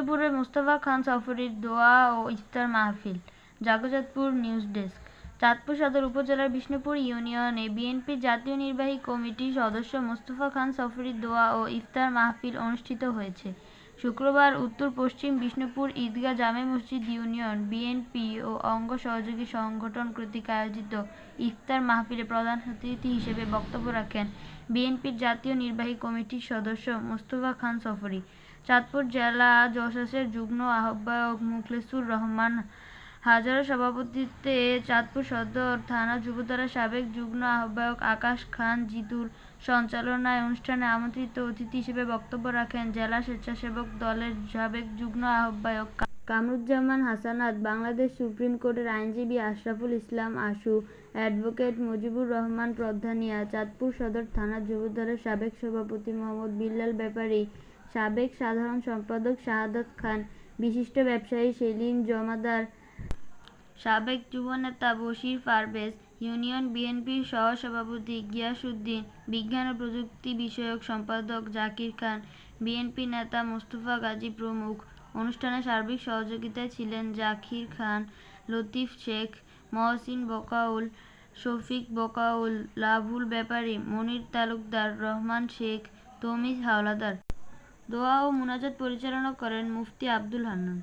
বিষ্ণুপুরে মোস্তফা খান সফরের দোয়া ও ইফতার মাহফিল। Jagatpur news desk. চাঁদপুর সদর উপজেলার বিষ্ণুপুর ইউনিয়নে বিএনপির জাতীয় নির্বাহী কমিটির সদস্য মোস্তফা খান সফরের দোয়া ও ইফতার মাহফিল অনুষ্ঠিত হয়েছে। শুক্রবার উত্তর-পশ্চিম বিষ্ণুপুর ঈদগাহ জামে মসজিদ ইউনিয়ন বিএনপি ও অঙ্গ সহযোগী সংগঠন কর্তৃক আয়োজিত ইফতার মাহফিলে প্রধান অতিথি হিসেবে বক্তব্য রাখেন বিএনপির জাতীয় নির্বাহী কমিটির সদস্য মোস্তফা খান সফরী। চাঁদপুর জেলা জসাসের যুগ্ম আহ্বায়ক মুখলেসুর রহমান হাজারের সভাপতিত্বে চাঁদপুর সদর থানা যুবদলের সাবেক যুগ্ম আহ্বায়ক আকাশ খান জিতুর সঞ্চালনায় অনুষ্ঠানে আমন্ত্রিত অতিথি হিসেবে বক্তব্য রাখেন জেলা স্বেচ্ছাসেবক দলের সাবেক যুগ্ম আহ্বায়ক কামরুজ্জামান হাসানাত, বাংলাদেশ সুপ্রিম কোর্টের আইনজীবী আশরাফুল ইসলাম আশু, অ্যাডভোকেট মুজিবুর রহমান প্রধানিয়া, চাঁদপুর সদর থানা যুবদলের সাবেক সভাপতি মোহাম্মদ বিল্লাল ব্যাপারী, সাবেক সাধারণ সম্পাদক শাহাদাত খান, বিশিষ্ট ব্যবসায়ী সেলিম জমাদার, সাবেক যুবনেতা বশির পারভেজ, ইউনিয়ন বিএনপির সহ-সভাপতি গিয়াসউদ্দিন, বিজ্ঞান ও প্রযুক্তি বিষয়ক সম্পাদক জাকির খান, বিএনপি নেতা মোস্তফা গাজী প্রমুখ। অনুষ্ঠানে সার্বিক সহযোগিতায় ছিলেন জাকির খান, লতিফ শেখ, মহসিন বকাউল, শফিক বকাউল, লাভুল ব্যাপারী, মনির তালুকদার, রহমান শেখ, তমিজ হাওলাদার। দোয়া ও মুনাজাত পরিচালনা করেন মুফতি আব্দুল হান্নান।